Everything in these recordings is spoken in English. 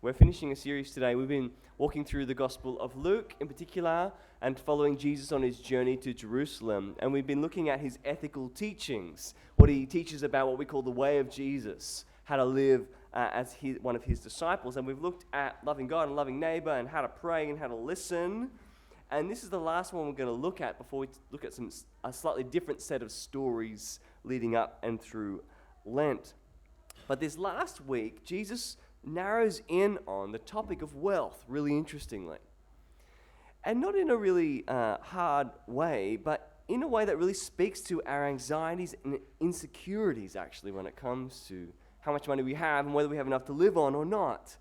We're finishing a series today. We've been walking through the Gospel of Luke in particular and following Jesus on his journey to Jerusalem. And we've been looking at his ethical teachings, what he teaches about what we call the way of Jesus, how to live as one of his disciples. And we've looked at loving God and loving neighbor and how to pray and how to listen. And this is the last one we're going to look at before we look at a slightly different set of stories leading up and through Lent. But this last week, Jesus narrows in on the topic of wealth really interestingly. And not in a really hard way, but in a way that really speaks to our anxieties and insecurities actually when it comes to how much money we have and whether we have enough to live on or not.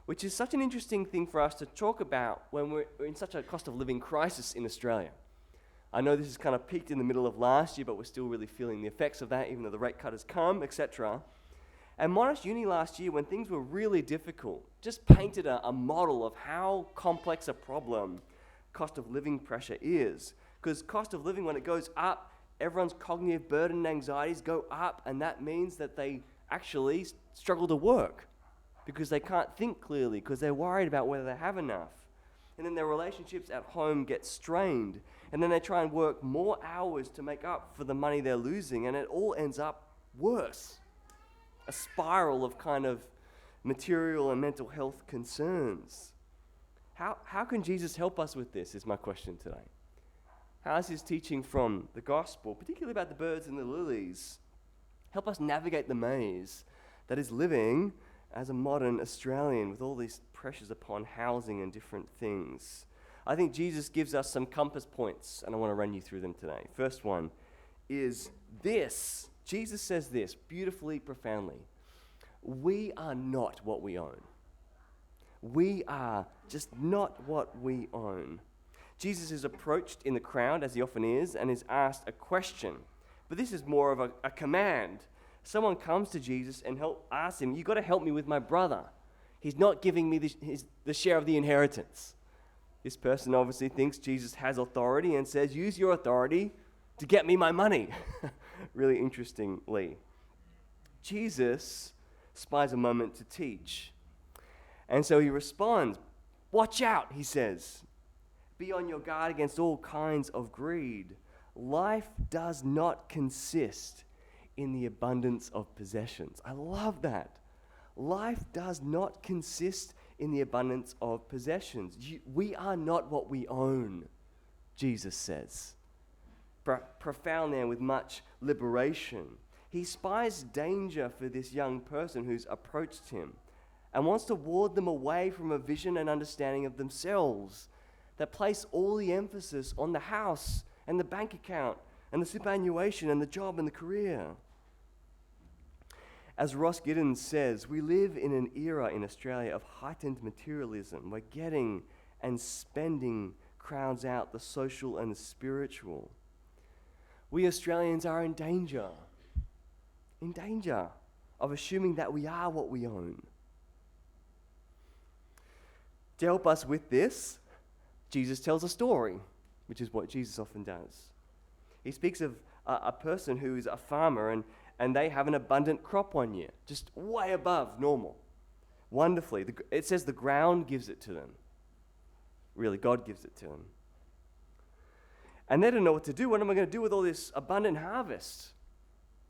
Which is such an interesting thing for us to talk about when we're in such a cost of living crisis in Australia. I know this has kind of peaked in the middle of last year, but we're still really feeling the effects of that, even though the rate cut has come, etc. And Monash Uni last year, when things were really difficult, just painted a model of how complex a problem cost of living pressure is. Because cost of living, when it goes up, everyone's cognitive burden and anxieties go up, and that means that they actually struggle to work because they can't think clearly, because they're worried about whether they have enough. And then their relationships at home get strained, and then they try and work more hours to make up for the money they're losing, and it all ends up worse. A spiral of kind of material and mental health concerns. How can Jesus help us with this is my question today. How does his teaching from the gospel, particularly about the birds and the lilies, help us navigate the maze that is living as a modern Australian with all these pressures upon housing and different things? I think Jesus gives us some compass points, and I want to run you through them today. First one is this. Jesus says this beautifully, profoundly. We are not what we own. We are just not what we own. Jesus is approached in the crowd, as he often is, and is asked a question. But this is more of a command. Someone comes to Jesus and asks him, "You've got to help me with my brother. He's not giving me the share of the inheritance." This person obviously thinks Jesus has authority and says, "Use your authority to get me my money." Really interestingly, Jesus spies a moment to teach. And so he responds, "Watch out," he says. "Be on your guard against all kinds of greed. Life does not consist in the abundance of possessions." I love that. Life does not consist in the abundance of possessions. We are not what we own, Jesus says. Profound there with much liberation. He spies danger for this young person who's approached him and wants to ward them away from a vision and understanding of themselves that place all the emphasis on the house and the bank account and the superannuation and the job and the career. As Ross Giddens says, we live in an era in Australia of heightened materialism where getting and spending crowds out the social and the spiritual. We Australians are in danger of assuming that we are what we own. To help us with this, Jesus tells a story, which is what Jesus often does. He speaks of a person who is a farmer and they have an abundant crop one year, just way above normal. Wonderfully. It says the ground gives it to them. Really, God gives it to them. And they don't know what to do. What am I going to do with all this abundant harvest?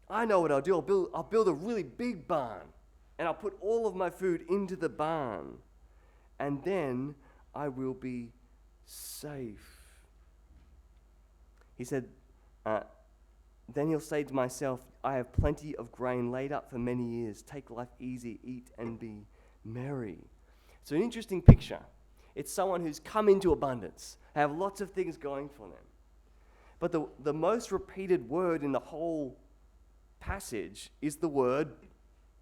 I know what I'll do. I'll build a really big barn, and I'll put all of my food into the barn, and then I will be safe. He said, then he'll say to myself, I have plenty of grain laid up for many years. Take life easy, eat and be merry. So an interesting picture. It's someone who's come into abundance. They have lots of things going for them. But the most repeated word in the whole passage is the word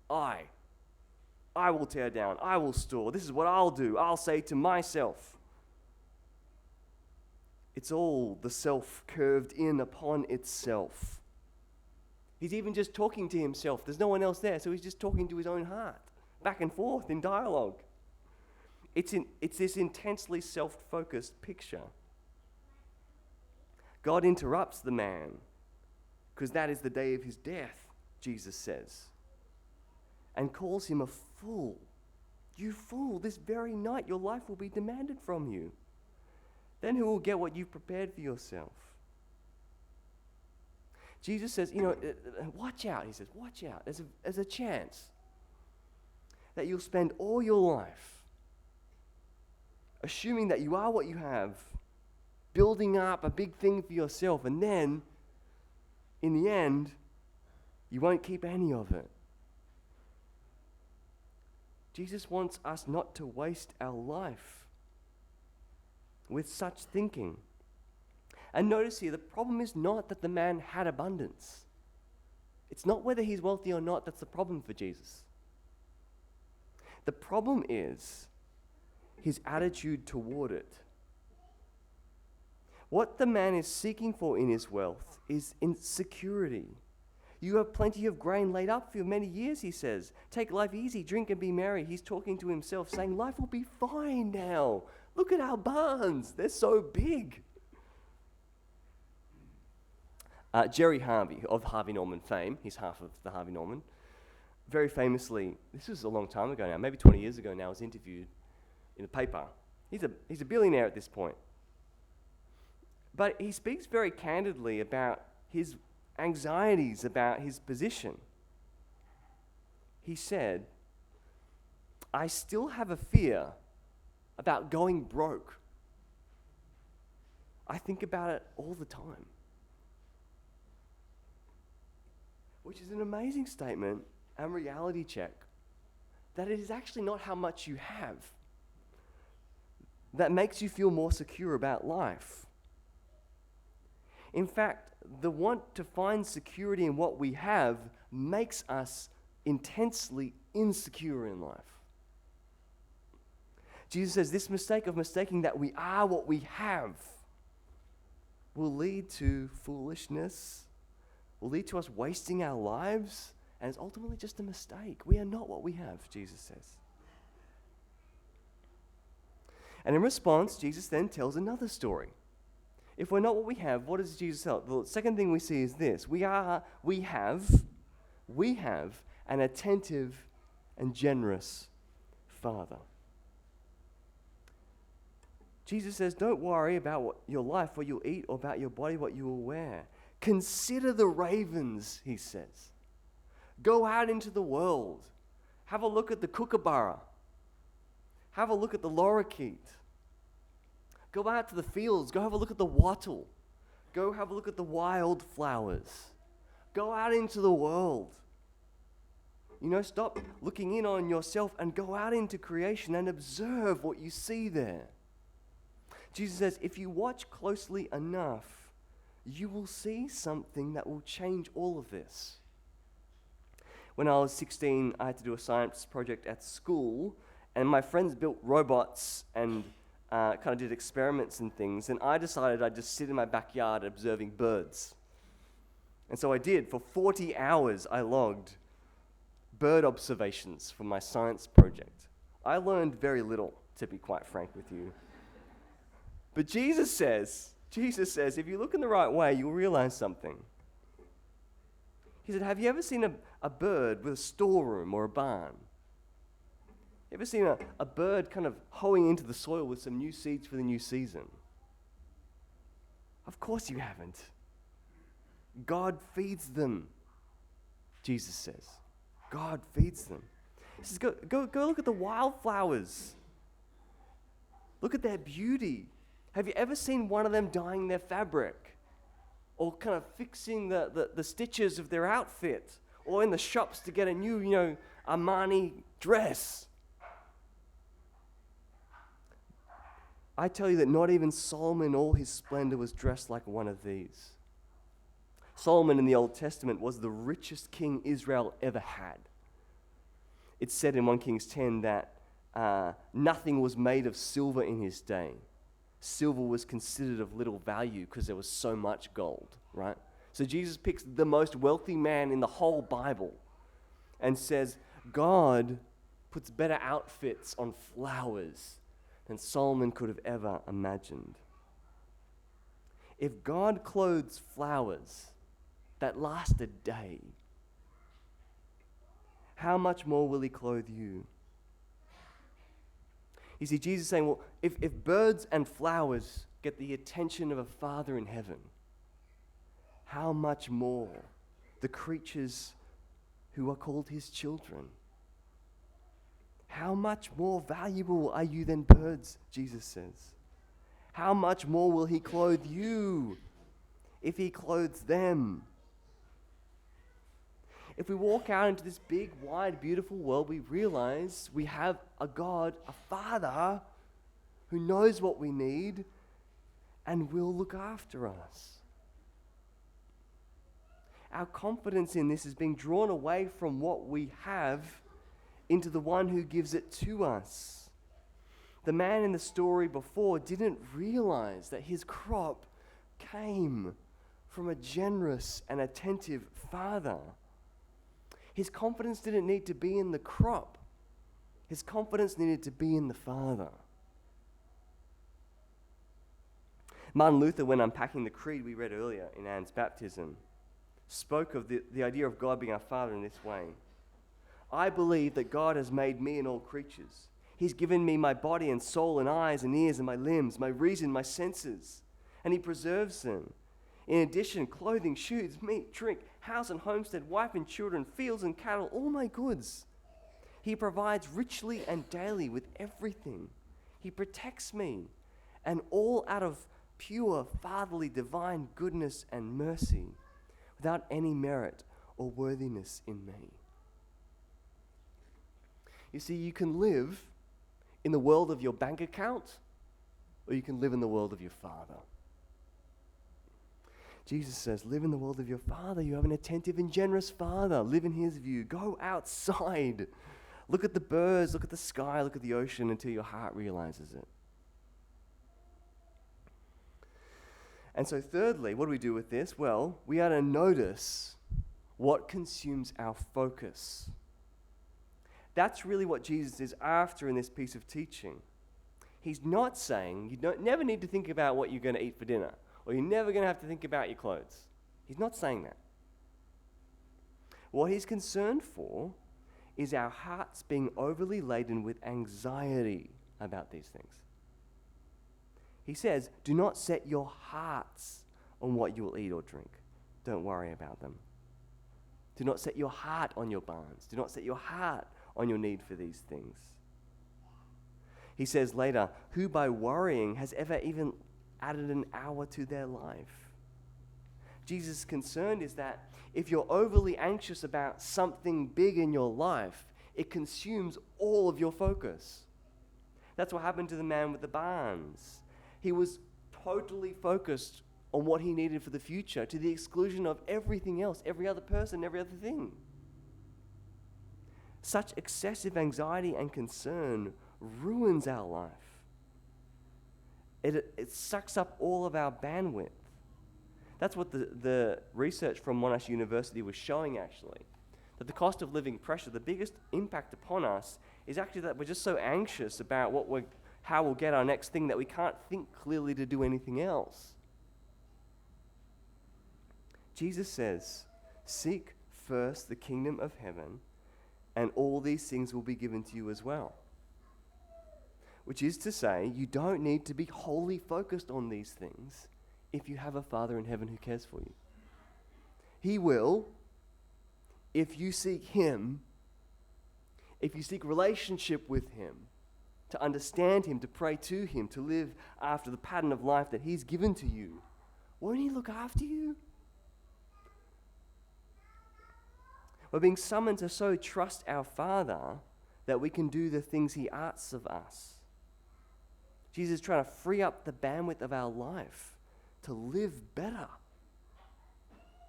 I. I will tear down. I will store. This is what I'll do. I'll say to myself. It's all the self curved in upon itself. He's even just talking to himself. There's no one else there, so he's just talking to his own heart, back and forth in dialogue. It's this intensely self-focused picture. God interrupts the man because that is the day of his death, Jesus says, and calls him a fool. You fool, this very night your life will be demanded from you. Then who will get what you've prepared for yourself? Jesus says, watch out. He says, watch out. There's a chance that you'll spend all your life assuming that you are what you have, building up a big thing for yourself, and then, in the end, you won't keep any of it. Jesus wants us not to waste our life with such thinking. And notice here, the problem is not that the man had abundance. It's not whether he's wealthy or not that's the problem for Jesus. The problem is his attitude toward it. What the man is seeking for in his wealth is insecurity. You have plenty of grain laid up for many years, he says. Take life easy, drink and be merry. He's talking to himself, saying, life will be fine now. Look at our barns. They're so big. Jerry Harvey, of Harvey Norman fame, he's half of the Harvey Norman, very famously, this was a long time ago now, maybe 20 years ago now, was interviewed in a paper. He's a billionaire at this point. But he speaks very candidly about his anxieties about his position. He said, I still have a fear about going broke. I think about it all the time. Which is an amazing statement and reality check that it is actually not how much you have that makes you feel more secure about life. In fact, the want to find security in what we have makes us intensely insecure in life. Jesus says this mistake of mistaking that we are what we have will lead to foolishness, will lead to us wasting our lives, and it's ultimately just a mistake. We are not what we have, Jesus says. And in response, Jesus then tells another story. If we're not what we have, what does Jesus tell? The second thing we see is this. We have an attentive and generous Father. Jesus says, don't worry about your life, what you'll eat, or about your body, what you will wear. Consider the ravens, he says. Go out into the world. Have a look at the kookaburra. Have a look at the lorikeet. Go out to the fields. Go have a look at the wattle. Go have a look at the wildflowers. Go out into the world. Stop looking in on yourself and go out into creation and observe what you see there. Jesus says, if you watch closely enough, you will see something that will change all of this. When I was 16, I had to do a science project at school, and my friends built robots and kind of did experiments and things, and I decided I'd just sit in my backyard observing birds. And so I did. For 40 hours, I logged bird observations from my science project. I learned very little, to be quite frank with you. But Jesus says, if you look in the right way, you'll realize something. He said, have you ever seen a bird with a storeroom or a barn? You ever seen a bird kind of hoeing into the soil with some new seeds for the new season? Of course you haven't. God feeds them, Jesus says. God feeds them. He says, go look at the wildflowers. Look at their beauty. Have you ever seen one of them dyeing their fabric? Or kind of fixing the stitches of their outfit? Or in the shops to get a new, Armani dress? I tell you that not even Solomon in all his splendor was dressed like one of these. Solomon in the Old Testament was the richest king Israel ever had. It's said in 1 Kings 10 that nothing was made of silver in his day. Silver was considered of little value because there was so much gold, right? So Jesus picks the most wealthy man in the whole Bible and says, God puts better outfits on flowers than Solomon could have ever imagined. If God clothes flowers that last a day, how much more will he clothe you? You see, Jesus is saying, well, if birds and flowers get the attention of a Father in heaven, how much more the creatures who are called his children? How much more valuable are you than birds, Jesus says? How much more will he clothe you if he clothes them? If we walk out into this big, wide, beautiful world, we realize we have a God, a Father, who knows what we need and will look after us. Our confidence in this is being drawn away from what we have into the one who gives it to us. The man in the story before didn't realize that his crop came from a generous and attentive Father. His confidence didn't need to be in the crop. His confidence needed to be in the Father. Martin Luther, when unpacking the creed we read earlier in Anne's baptism, spoke of the idea of God being our Father in this way. I believe that God has made me and all creatures. He's given me my body and soul and eyes and ears and my limbs, my reason, my senses, and he preserves them. In addition, clothing, shoes, meat, drink, house and homestead, wife and children, fields and cattle, all my goods. He provides richly and daily with everything. He protects me, and all out of pure, fatherly, divine goodness and mercy, without any merit or worthiness in me. You see, you can live in the world of your bank account, or you can live in the world of your Father. Jesus says, live in the world of your Father. You have an attentive and generous Father. Live in his view. Go outside. Look at the birds, look at the sky, look at the ocean until your heart realizes it. And so thirdly, what do we do with this? Well, we are to notice what consumes our focus. That's really what Jesus is after in this piece of teaching. He's not saying you never need to think about what you're going to eat for dinner, or you're never going to have to think about your clothes. He's not saying that. What he's concerned for is our hearts being overly laden with anxiety about these things. He says, do not set your hearts on what you will eat or drink. Don't worry about them. Do not set your heart on your barns. Do not set your heart on your need for these things. He says later, who by worrying has ever even added an hour to their life? Jesus' concern is that if you're overly anxious about something big in your life, it consumes all of your focus. That's what happened to the man with the barns. He was totally focused on what he needed for the future, to the exclusion of everything else, every other person, every other thing. Such excessive anxiety and concern ruins our life. It sucks up all of our bandwidth. That's what the research from Monash University was showing, actually. That the cost of living pressure, the biggest impact upon us, is actually that we're just so anxious about how we'll get our next thing that we can't think clearly to do anything else. Jesus says, seek first the kingdom of heaven, and all these things will be given to you as well. Which is to say, you don't need to be wholly focused on these things if you have a Father in heaven who cares for you. He will, if you seek him, if you seek relationship with him, to understand him, to pray to him, to live after the pattern of life that he's given to you, won't he look after you? We're being summoned to so trust our Father that we can do the things he asks of us. Jesus is trying to free up the bandwidth of our life to live better,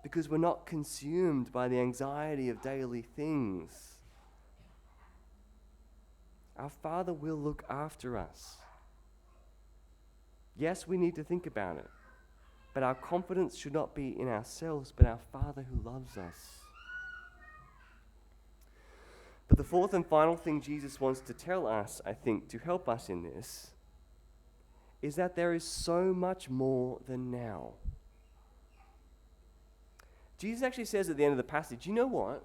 because we're not consumed by the anxiety of daily things. Our Father will look after us. Yes, we need to think about it, but our confidence should not be in ourselves, but our Father who loves us. But the fourth and final thing Jesus wants to tell us, I think, to help us in this, is that there is so much more than now. Jesus actually says at the end of the passage, you know what?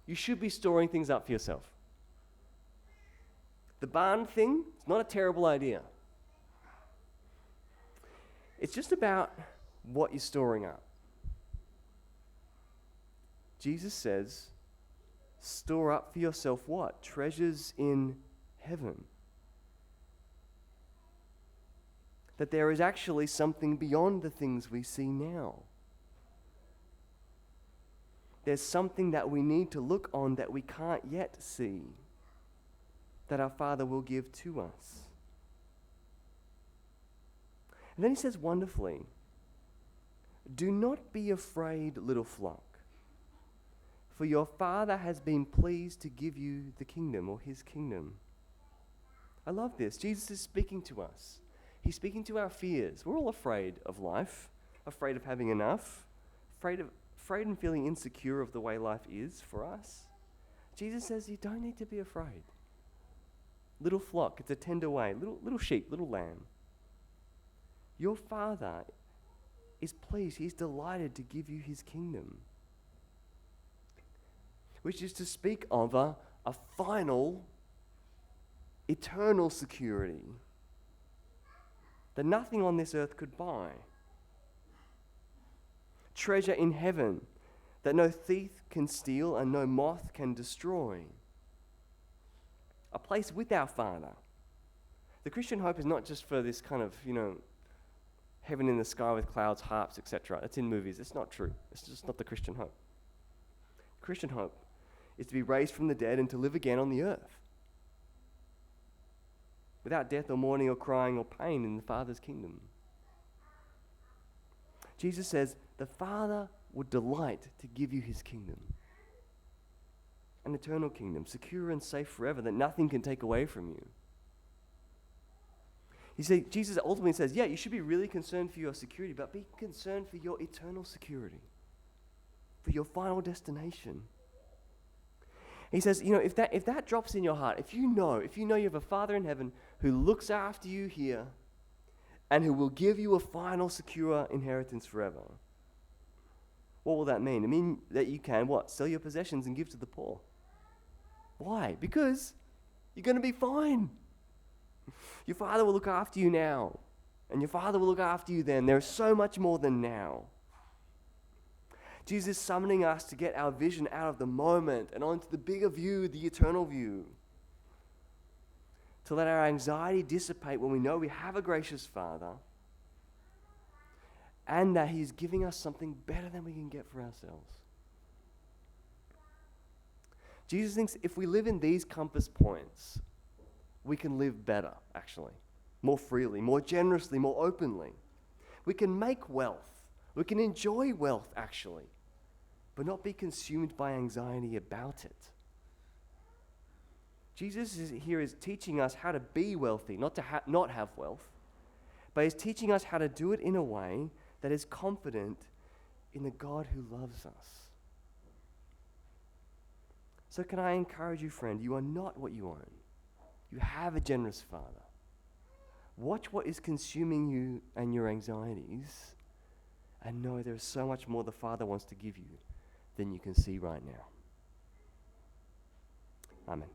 You should be storing things up for yourself. The barn thing, it's not a terrible idea. It's just about what you're storing up. Jesus says, store up for yourself what? Treasures in heaven. That there is actually something beyond the things we see now. There's something that we need to look on that we can't yet see, that our Father will give to us. And then he says wonderfully, do not be afraid, little flock, for your Father has been pleased to give you the kingdom, or his kingdom. I love this. Jesus is speaking to us. He's speaking to our fears. We're all afraid of life, afraid of having enough, afraid and feeling insecure of the way life is for us. Jesus says you don't need to be afraid. Little flock, it's a tender way, little sheep, little lamb. Your Father is pleased, he's delighted to give you his kingdom, which is to speak of a final, eternal security that nothing on this earth could buy. Treasure in heaven that no thief can steal and no moth can destroy. A place with our Father. The Christian hope is not just for this kind of, heaven in the sky with clouds, harps, etc. It's in movies. It's not true. It's just not the Christian hope. Christian hope is to be raised from the dead and to live again on the earth, without death or mourning or crying or pain in the Father's kingdom. Jesus says the Father would delight to give you his kingdom, an eternal kingdom, secure and safe forever, that nothing can take away from you. Jesus ultimately says, yeah, you should be really concerned for your security, but be concerned for your eternal security, for your final destination. He says, if that drops in your heart, if you know you have a Father in heaven who looks after you here and who will give you a final secure inheritance forever, what will that mean? It means that you can, sell your possessions and give to the poor. Why? Because you're going to be fine. Your Father will look after you now, and your Father will look after you then. There's so much more than now. Jesus is summoning us to get our vision out of the moment and onto the bigger view, the eternal view. To let our anxiety dissipate when we know we have a gracious Father and that he's giving us something better than we can get for ourselves. Jesus thinks if we live in these compass points, we can live better, actually, more freely, more generously, more openly. We can make wealth. We can enjoy wealth, actually, but not be consumed by anxiety about it. Jesus is teaching us how to be wealthy, not to not have wealth, but he's teaching us how to do it in a way that is confident in the God who loves us. So can I encourage you, friend, you are not what you own. You have a generous Father. Watch what is consuming you and your anxieties, and know there is so much more the Father wants to give you than you can see right now. Amen.